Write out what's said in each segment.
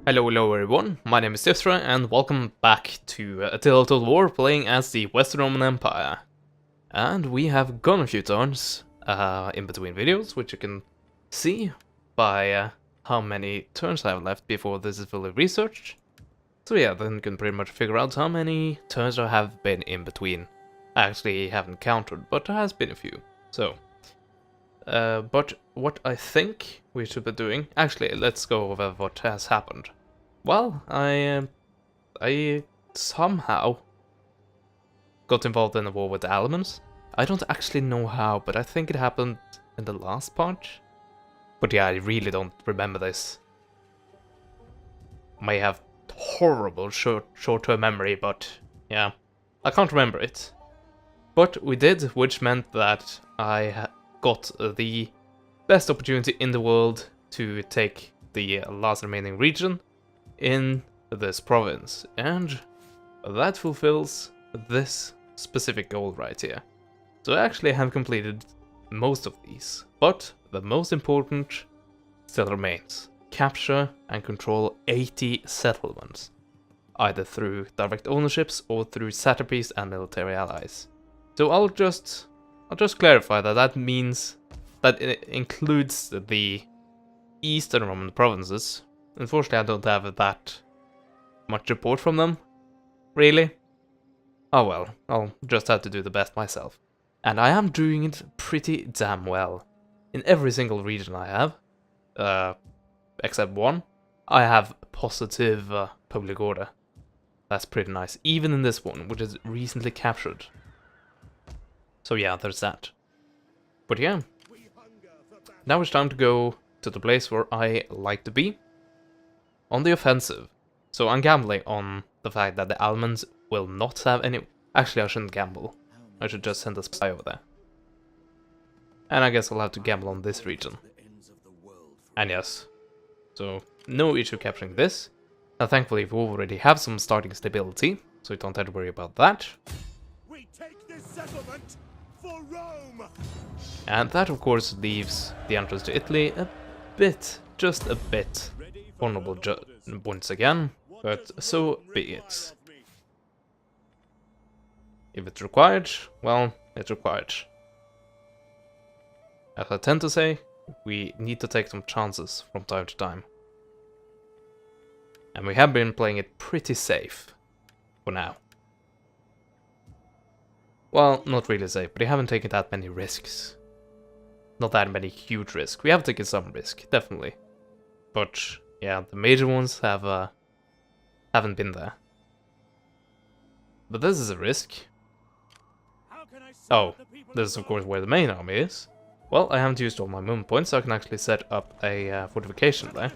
Hello everyone, my name is Attila and welcome back to Attila Total War playing as the Western Roman Empire. And we have gone a few turns in between videos, which you can see by how many turns I have left before this is fully researched. So yeah, then you can pretty much figure out how many turns there have been in between. I actually haven't counted, but there has been a few. So, but what I think we should be doing... Actually, let's go over what has happened. Well, I somehow got involved in a war with the Allemans. I don't actually know how, but I think it happened in the last part. But yeah, I really don't remember this. May have horrible short-term memory, but yeah, I can't remember it. But we did, which meant that I got the best opportunity in the world to take the last remaining region in this province, and that fulfills this specific goal right here. So I actually have completed most of these, but the most important still remains. Capture and control 80 settlements, either through direct ownerships or through satrapies and military allies. So I'll just clarify that means that it includes the Eastern Roman provinces. Unfortunately, I don't have that much support from them, really. Oh well, I'll just have to do the best myself. And I am doing it pretty damn well. In every single region I have, except one, I have positive public order. That's pretty nice, even in this one, which is recently captured. So yeah, there's that. But yeah, now it's time to go to the place where I like to be. On the offensive. So I'm gambling on the fact that the Allemans will not have any... Actually, I shouldn't gamble. I should just send a spy over there. And I guess I'll have to gamble on this region. And yes. So, no issue capturing this. Now thankfully we already have some starting stability, so you don't have to worry about that. We take this settlement for Rome. And that of course leaves the entrance to Italy a bit, just a bit vulnerable once again, but so be it. If it's required, well, it's required. As I tend to say, we need to take some chances from time to time. And we have been playing it pretty safe, for now. Well, not really safe, but we haven't taken that many risks. Not that many huge risks. We have taken some risk, definitely. But yeah, the major ones haven't been there. But this is a risk. Oh, this is of course where the main army is. Well, I haven't used all my movement points, so I can actually set up a fortification there.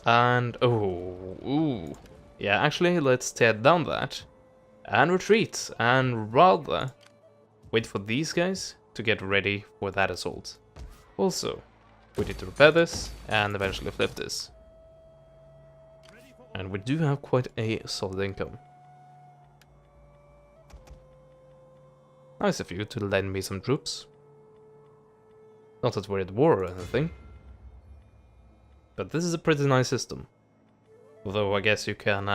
And, ooh. Yeah, actually, let's tear down that. And retreat. And rather wait for these guys to get ready for that assault. Also, we need to repair this and eventually flip this. And we do have quite a solid income. Nice of you to lend me some troops. Not that we're at war or anything. But this is a pretty nice system. Although I guess you can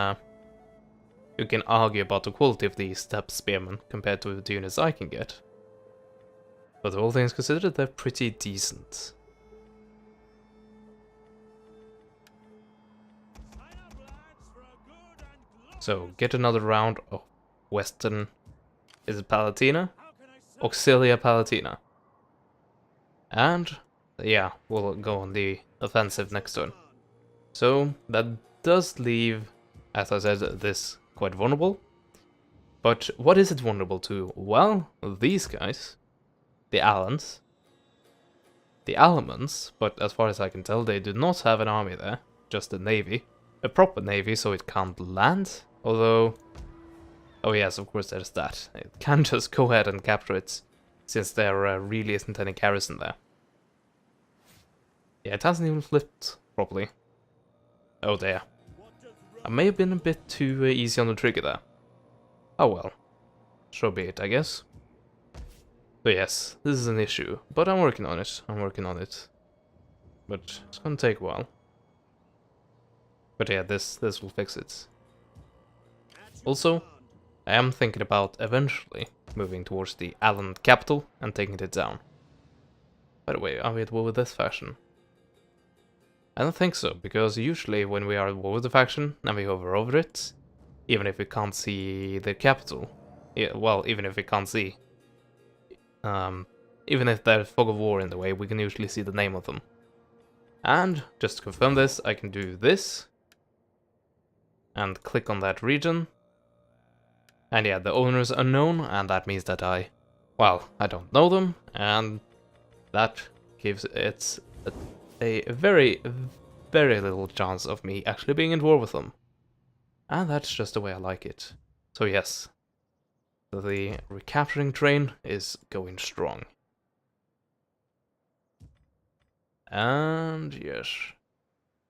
argue about the quality of these steppe spearmen compared to the units I can get. But all things considered, they're pretty decent. So, get another round of Western... Is it Palatina? Auxilia Palatina. And, yeah, we'll go on the offensive next turn. So, that does leave, as I said, this quite vulnerable. But what is it vulnerable to? Well, these guys. The Alans. The Allemans, but as far as I can tell, they do not have an army there. Just a navy. A proper navy, so it can't land. Although... Oh yes, of course there's that. It can just go ahead and capture it, since there really isn't any garrison there. Yeah, it hasn't even flipped properly. Oh dear. I may have been a bit too easy on the trigger there. Oh well. So be it, I guess. So yes, this is an issue, but I'm working on it. But it's gonna take a while. But yeah, this will fix it. Also, I am thinking about eventually moving towards the island capital and taking it down. By the way, are we at war with this faction? I don't think so, because usually when we are at war with the faction and we hover over it, even if we can't see the capital, yeah, well, even if we can't see, even if there's fog of war in the way, we can usually see the name of them. And, just to confirm this, I can do this, and click on that region. And yeah, the owner is unknown, and that means that I don't know them, and that gives it a very, very little chance of me actually being in war with them. And that's just the way I like it. So yes, the recapturing train is going strong. And yes,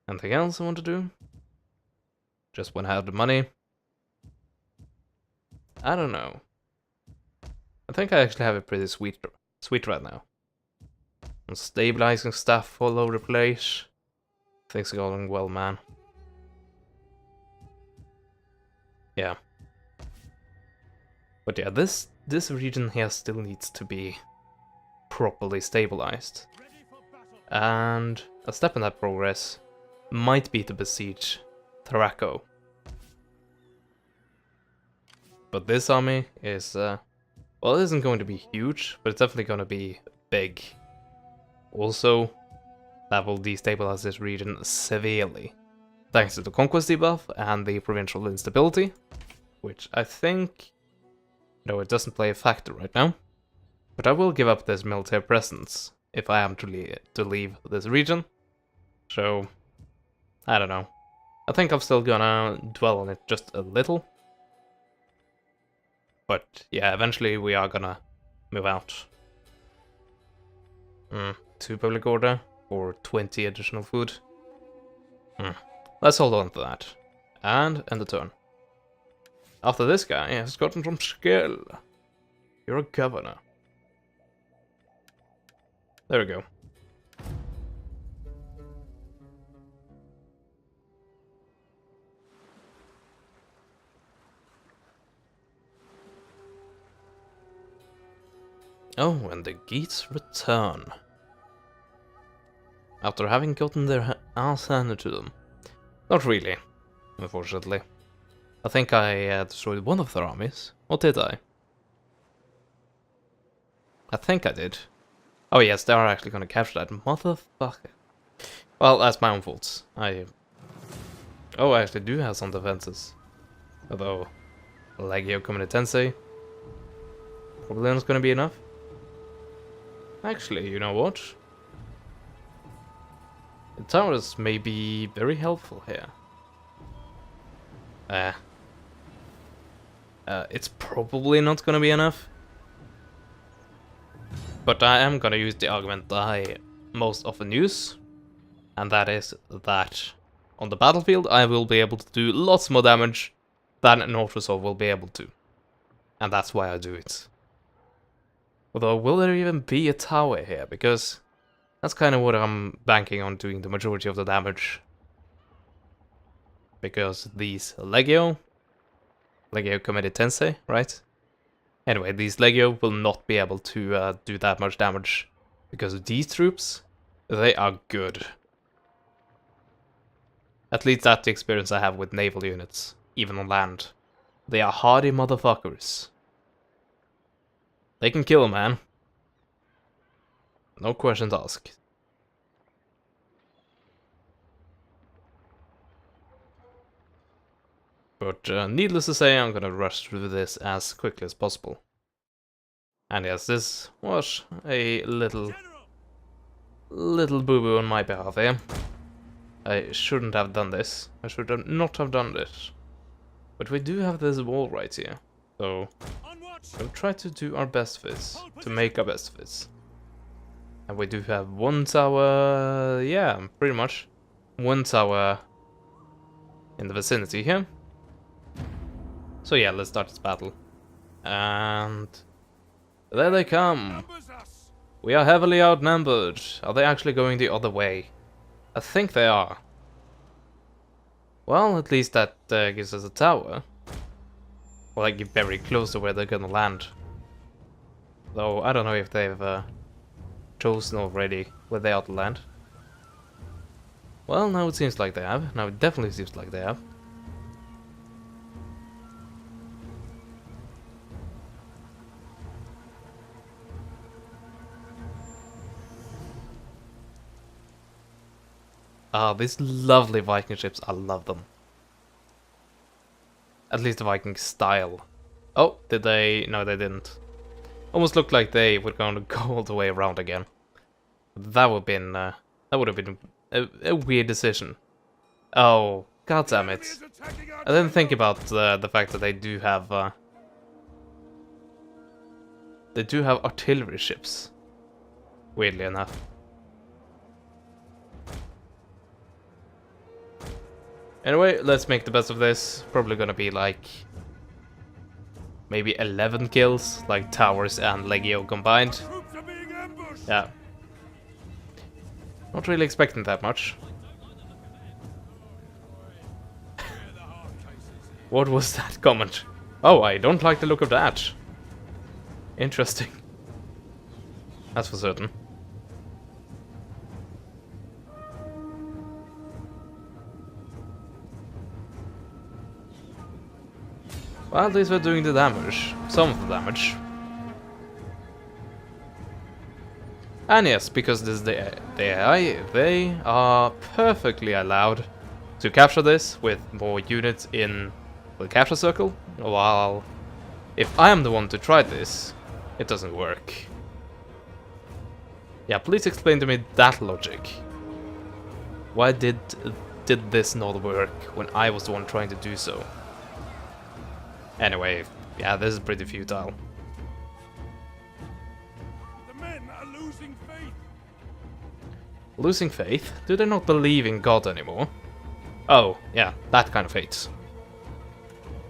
anything else I want to do? Just when I have the money? I don't know. I think I actually have it pretty sweet right now. I'm stabilizing stuff all over the place. Things are going well, man. Yeah. But yeah, this region here still needs to be properly stabilized. And a step in that progress might be to besiege Thraco. But this army is, well, it isn't going to be huge, but it's definitely going to be big. Also, that will destabilize this region severely, thanks to the conquest debuff and the provincial instability, which I think, no, it doesn't play a factor right now. But I will give up this military presence if I am to leave this region. So, I don't know. I think I'm still gonna dwell on it just a little. But yeah, eventually we are gonna move out. 2 public order or 20 additional food. Let's hold on to that. And end the turn. After this guy has gotten some skill. You're a governor. There we go. Oh, and the Geats return. After having gotten their ass handed to them. Not really, unfortunately. I think I destroyed one of their armies. Or did I? I think I did. Oh yes, they are actually gonna capture that motherfucker. Well, that's my own fault. I actually do have some defenses. Although, Legio Comitatense probably not gonna be enough. Actually, you know what? The towers may be very helpful here. It's probably not gonna be enough. But I am gonna use the argument that I most often use. And that is that on the battlefield I will be able to do lots more damage than an Autosol will be able to. And that's why I do it. Although, will there even be a tower here? Because that's kind of what I'm banking on doing the majority of the damage. Because these Legio Comitatense, right? Anyway, these Legio will not be able to do that much damage. Because these troops, they are good. At least that's the experience I have with naval units, even on land. They are hardy motherfuckers. They can kill a man. No questions asked. But needless to say, I'm gonna rush through this as quickly as possible. And yes, this was a little boo-boo on my behalf here. I shouldn't have done this. I should not have done this. But we do have this wall right here. So we'll try to do our best for this, to make our best for this. And we do have one tower, yeah, pretty much. One tower in the vicinity here. So yeah, let's start this battle. And there they come. We are heavily outnumbered. Are they actually going the other way? I think they are. Well, at least that gives us a tower. Or like very close to where they're gonna land. Though I don't know if they've chosen already where they ought to land. Well, now it seems like they have. Now it definitely seems like they have. Ah, these lovely Viking ships. I love them. At least the Viking style. Oh, did they? No, they didn't. Almost looked like they were going to go all the way around again. That would have been a weird decision. Oh, god damn it! I didn't think about the fact that they do have artillery ships. Weirdly enough. Anyway, let's make the best of this. Probably gonna be like maybe 11 kills, like towers and Legio combined. Yeah. Not really expecting that much. What was that comment? Oh, I don't like the look of that. Interesting. That's for certain. Well, at least we're doing the damage. Some of the damage. And yes, because this is the AI, they are perfectly allowed to capture this with more units in the capture circle, while if I am the one to try this, it doesn't work. Yeah, please explain to me that logic. Why did this not work when I was the one trying to do so? Anyway, yeah, this is pretty futile. The men are losing faith. Losing faith? Do they not believe in God anymore? Oh, yeah, that kind of faith.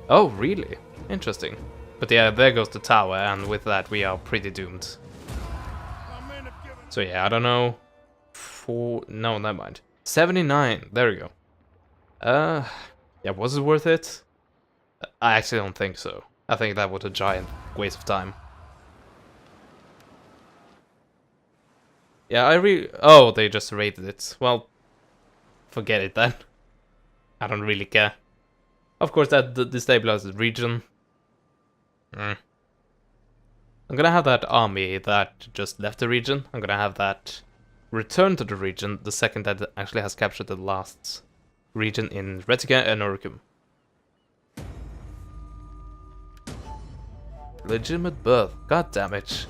Oh, really? Interesting. But yeah, there goes the tower, and with that we are pretty doomed. So yeah, I don't know. No, never mind. 79, there we go. Yeah, was it worth it? I actually don't think so. I think that was a giant waste of time. Yeah, oh, they just raided it. Well, forget it then. I don't really care. Of course, that destabilizes the region. I'm gonna have that army that just left the region. I'm gonna have that return to the region the second that it actually has captured the last region in Retica and Noricum. Legitimate birth. God damn it.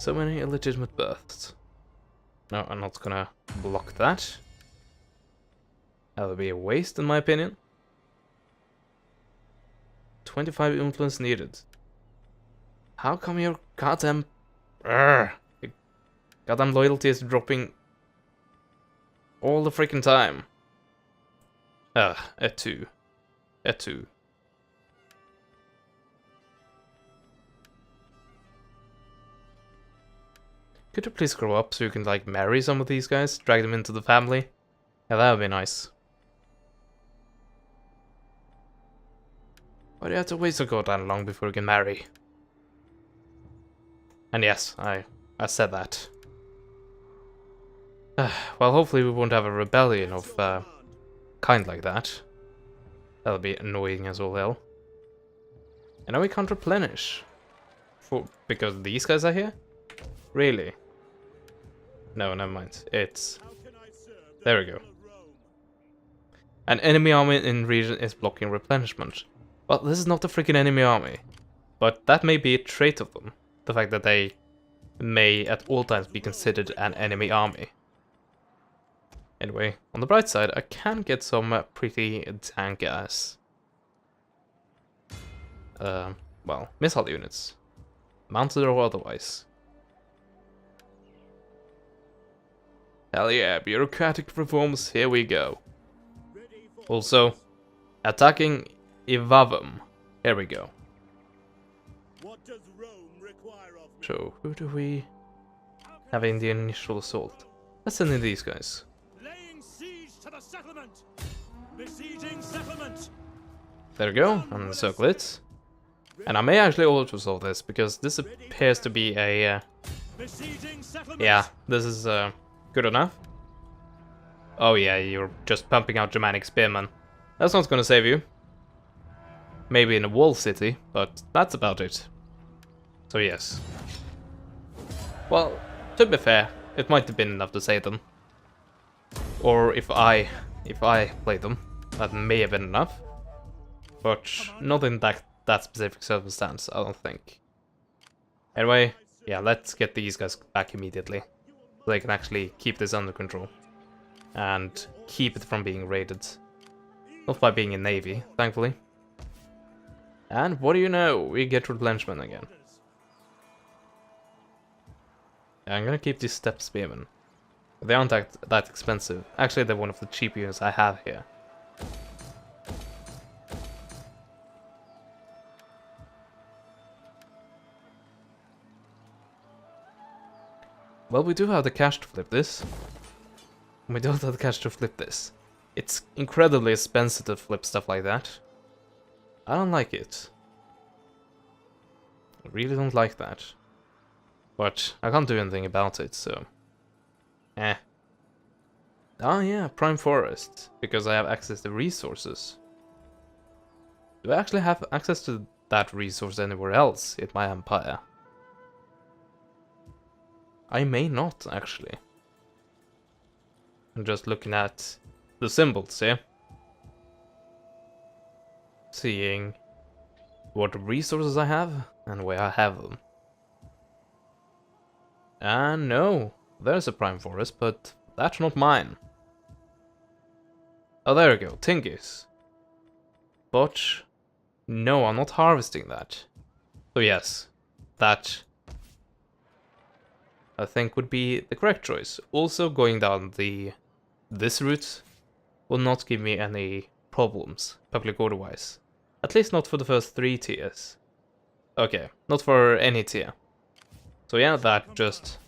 So many illegitimate births. No, I'm not gonna block that. That would be a waste in my opinion. 25 influence needed. How come your goddamn... your goddamn loyalty is dropping all the freaking time? A 2. A 2. Could you please grow up so you can, like, marry some of these guys? Drag them into the family? Yeah, that would be nice. Why do you have to wait so goddamn long before you can marry? And yes, I said that. Well, hopefully we won't have a rebellion of kind like that. That'll be annoying as all hell. And now we can't replenish. Because these guys are here? Really? No, never mind. It's... There we go. An enemy army in region is blocking replenishment. Well, this is not a freaking enemy army. But that may be a trait of them. The fact that they may at all times be considered an enemy army. Anyway, on the bright side, I can get some pretty tank ass. Well, missile units. Mounted or otherwise. Hell yeah, bureaucratic reforms, here we go. Also, attacking Ivavum. Here we go. What does Rome require of me? So, who do we have in the initial assault? Let's send in these guys. Laying siege to the settlement. Besieging settlement. There we go, and circle it. And I may actually auto-solve this, because this appears to be a... Besieging settlement. yeah, this is good enough. Oh yeah, you're just pumping out Germanic spearmen. That's not gonna save you. Maybe in a wall city, but that's about it. So yes. Well, to be fair, it might have been enough to save them. Or if I played them, that may have been enough. But not in that specific circumstance, I don't think. Anyway, yeah, let's get these guys back immediately. So they can actually keep this under control. And keep it from being raided. Not by being a navy, thankfully. And what do you know? We get replenishment again. I'm gonna keep these step spearmen. They aren't that expensive. Actually, they're one of the cheap units I have here. Well, we do have the cash to flip this. We don't have the cash to flip this. It's incredibly expensive to flip stuff like that. I don't like it. I really don't like that. But I can't do anything about it, so... eh. Oh yeah, Prime Forest. Because I have access to resources. Do I actually have access to that resource anywhere else in my empire? I may not, actually. I'm just looking at the symbols here. Seeing what resources I have and where I have them. And no, there's a prime forest, but that's not mine. Oh, there we go, Tingis. But no, I'm not harvesting that. So yes, that I think would be the correct choice. Also, going down this route will not give me any problems, public order wise. At least not for the first 3 tiers. Okay, not for any tier. So yeah, that just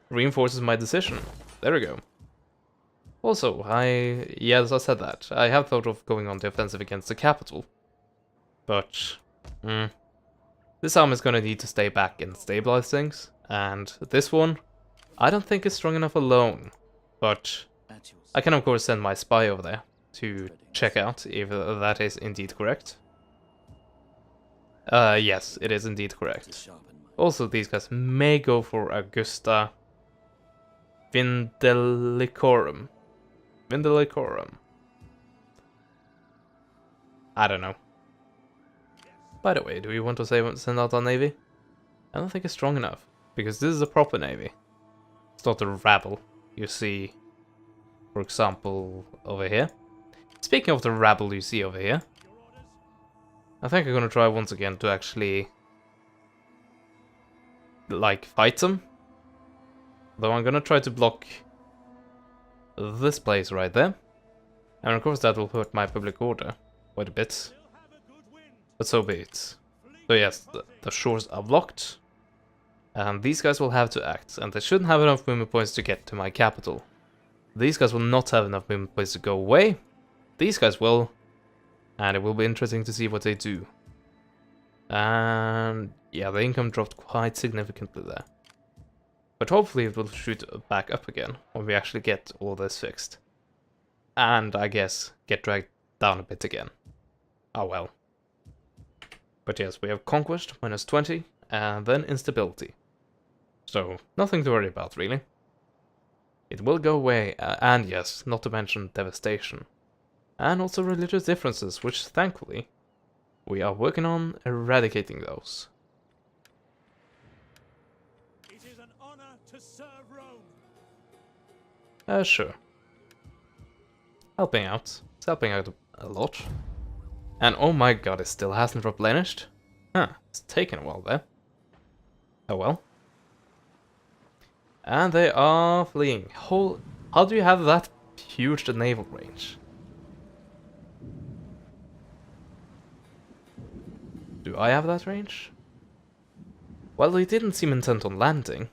reinforces my decision. There we go. Also, yes, I said that. I have thought of going on the offensive against the capital. But, this army is gonna need to stay back and stabilize things. And this one, I don't think is strong enough alone. But I can of course send my spy over there to check out if that is indeed correct. Yes, it is indeed correct. Also, these guys may go for Augusta Vindelicorum. Vindelicorum. I don't know. By the way, do we want to send out our navy? I don't think it's strong enough, because this is a proper navy. It's not a rabble you see, for example, over here. Speaking of the rabble you see over here, I think I'm gonna try once again to actually, like, fight them. Though I'm gonna try to block this place right there. And of course that will hurt my public order quite a bit. But so be it. So yes, the shores are blocked. And these guys will have to act. And they shouldn't have enough movement points to get to my capital. These guys will not have enough movement points to go away. These guys will. And it will be interesting to see what they do. And yeah, the income dropped quite significantly there. But hopefully it will shoot back up again when we actually get all this fixed. And I guess get dragged down a bit again. Oh well. But yes, we have Conquest, -20, and then Instability. So, nothing to worry about, really. It will go away, and yes, not to mention Devastation. And also religious differences, which, thankfully, we are working on eradicating those. It is an honor to serve Rome. Sure. Helping out. It's helping out a lot. And oh my god, it still hasn't replenished? Huh, it's taken a while there. Oh well. And they are fleeing. How do you have that huge naval range? Do I have that range? Well, they didn't seem intent on landing.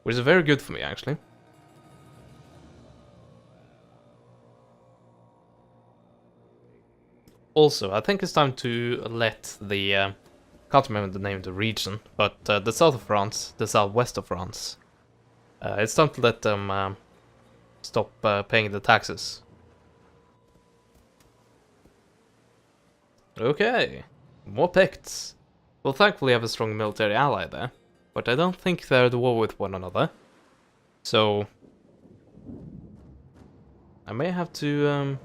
Which is very good for me, actually. Also, I think it's time to let the can't remember the name of the region, but the south of France, the southwest of France. It's time to let them stop paying the taxes. Okay, more Picts. Well, thankfully I have a strong military ally there, but I don't think they're at war with one another. So I may have to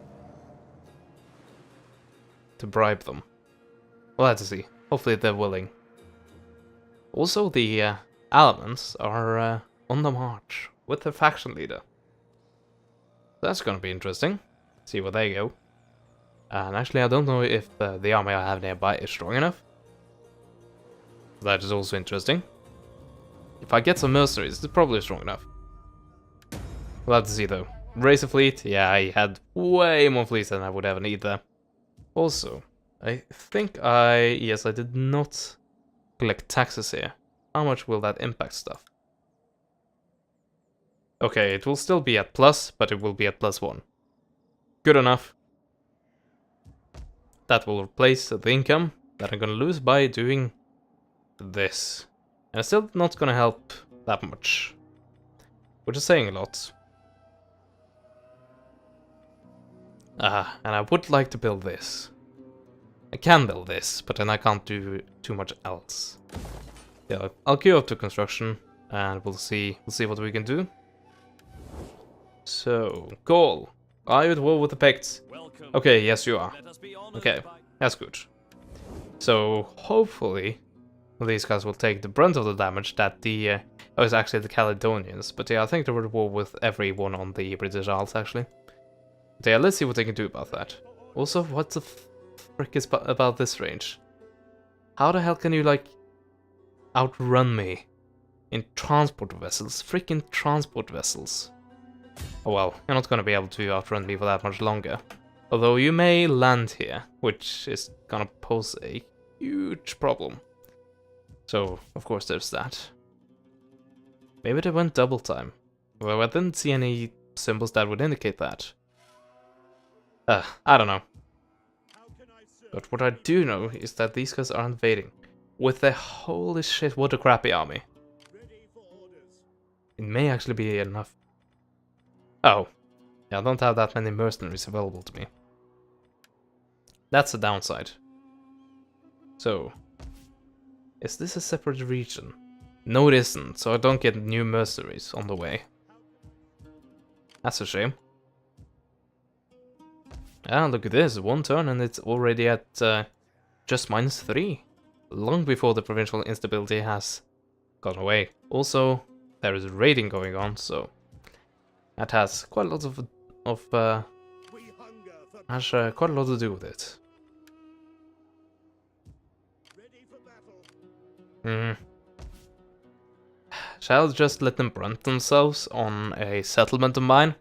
bribe them. We'll have to see. Hopefully they're willing. Also, the Alamans are on the march with their faction leader. That's gonna be interesting. See where they go. And actually, I don't know if the army I have nearby is strong enough. That is also interesting. If I get some mercenaries, it's probably strong enough. We'll have to see though. Raise a fleet? Yeah, I had way more fleets than I would ever need there. Also, I think yes, I did not collect taxes here. How much will that impact stuff? Okay, it will still be at plus, but it will be at +1. Good enough. That will replace the income that I'm gonna lose by doing this. And it's still not gonna help that much, which is saying a lot. And I would like to build this. I can build this, but then I can't do too much else. Yeah, I'll queue up to construction, and we'll see what we can do. So, Gaul, are you at war with the Picts? Okay, yes you are. Okay, that's good. So, hopefully, these guys will take the brunt of the damage that the... oh, it's actually the Caledonians, but yeah, I think they were at war with everyone on the British Isles, actually. But yeah, let's see what they can do about that. Also, what the frick is about this range? How the hell can you, like, outrun me in transport vessels? Freaking transport vessels. Oh well, you're not gonna be able to outrun me for that much longer. Although you may land here, which is gonna pose a huge problem. So, of course there's that. Maybe they went double time. Well, I didn't see any symbols that would indicate that. I don't know. But what I do know is that these guys are invading with their holy shit, what a crappy army. It may actually be enough. Oh, yeah, I don't have that many mercenaries available to me. That's the downside. So, is this a separate region? No, it isn't, so I don't get new mercenaries on the way. That's a shame. Ah, look at this, one turn and it's already at just -3. Long before the provincial instability has gone away. Also, there is raiding going on, so that has quite a lot quite a lot to do with it. Shall I just let them brunt themselves on a settlement of mine,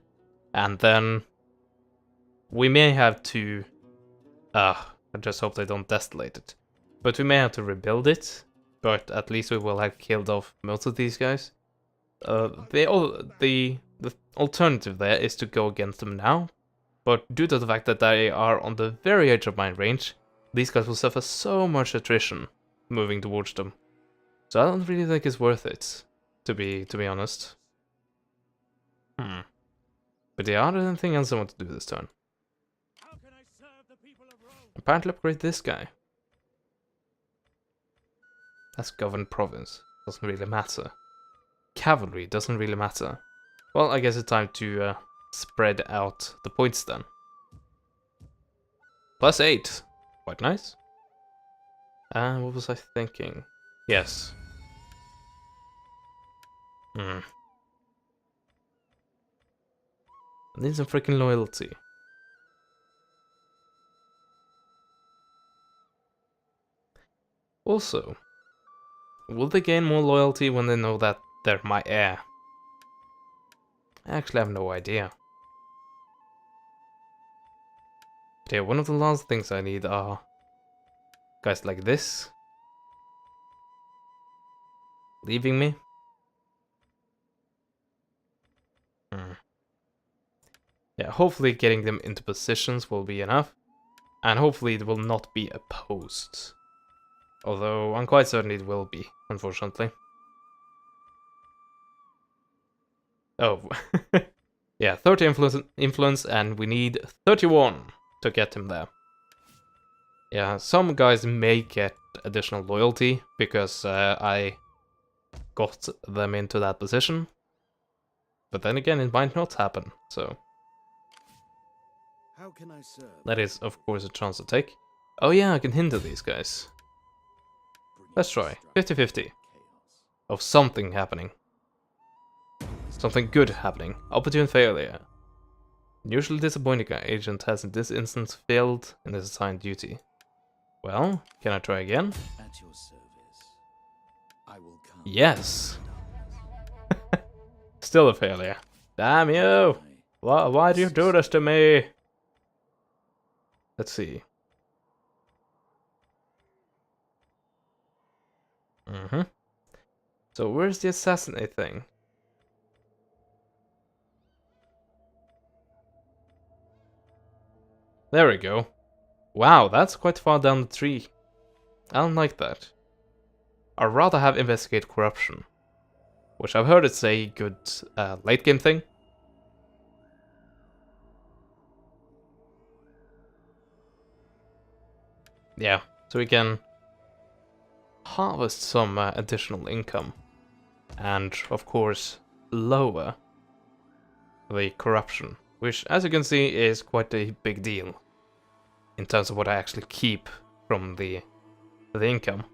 and then we may have to... I just hope they don't desolate it. But we may have to rebuild it, but at least we will have killed off most of these guys. The alternative there is to go against them now, but due to the fact that they are on the very edge of my range, these guys will suffer so much attrition moving towards them. So I don't really think it's worth it, to be honest. But yeah, are there anything else I want to do this turn? Apparently upgrade this guy. That's governed province. Doesn't really matter. Cavalry doesn't really matter. Well, I guess it's time to spread out the points then. +8. Quite nice. And what was I thinking? Yes. I need some freaking loyalty. Also, will they gain more loyalty when they know that they're my heir? I actually have no idea. But yeah, one of the last things I need are guys like this. Leaving me. Yeah, hopefully getting them into positions will be enough. And hopefully it will not be opposed. Although I'm quite certain it will be, unfortunately. Oh, yeah, 30 influence, and we need 31 to get him there. Yeah, some guys may get additional loyalty because I got them into that position. But then again, it might not happen, so... How can I serve? That is, of course, a chance to take. Oh yeah, I can hinder these guys. Let's try. 50-50. Of something happening. Something good happening. Opportune failure. Usually disappointing agent has in this instance failed in his assigned duty. Well, can I try again? At your service. I will come. Yes! Still a failure. Damn you! Why do you do this to me? Let's see. So where's the assassinate thing? There we go. Wow, that's quite far down the tree. I don't like that. I'd rather have investigate corruption, which I've heard it's a good late game thing. Yeah, so we can harvest some additional income, and of course lower the corruption, which, as you can see, is quite a big deal in terms of what I actually keep from the income.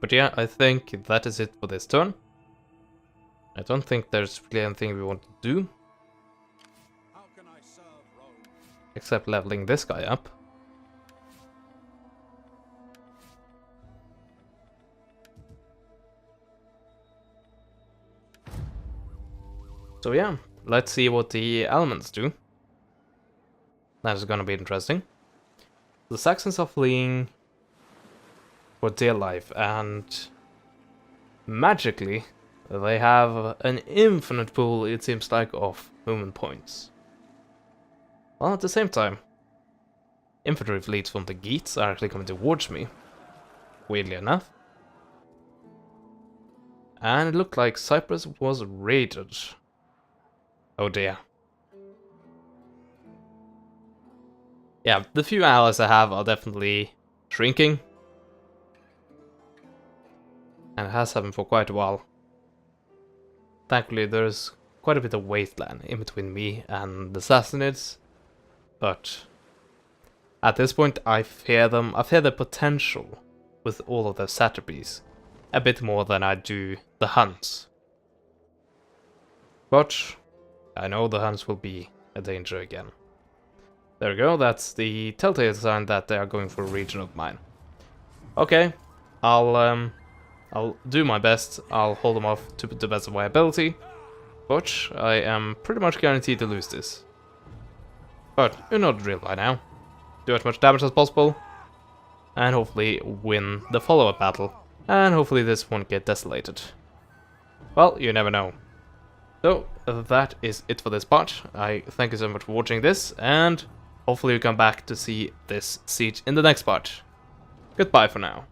But yeah, I think that is it for this turn. I don't think there's really anything we want to do, How can I serve Rome? except leveling this guy up. So yeah, let's see what the elements do. That is gonna be interesting. The Saxons are fleeing for dear life, and magically they have an infinite pool, it seems like, of movement points. While at the same time, infantry fleets from the Geats are actually coming towards me, weirdly enough. And it looked like Cyprus was raided. Oh dear. Yeah, the few allies I have are definitely shrinking. And it has happened for quite a while. Thankfully, there's quite a bit of wasteland in between me and the Sassanids. But at this point, I fear them. I fear the potential with all of their satrapies a bit more than I do the Huns. But I know the Huns will be a danger again. There we go, that's the telltale sign that they are going for a region of mine. Okay, I'll do my best. I'll hold them off to the best of my ability, but I am pretty much guaranteed to lose this. But you know the drill by now. Do as much damage as possible, and hopefully win the follow-up battle, and hopefully this won't get desolated. Well, you never know. So, that is it for this part. I thank you so much for watching this, and hopefully you come back to see this siege in the next part. Goodbye for now.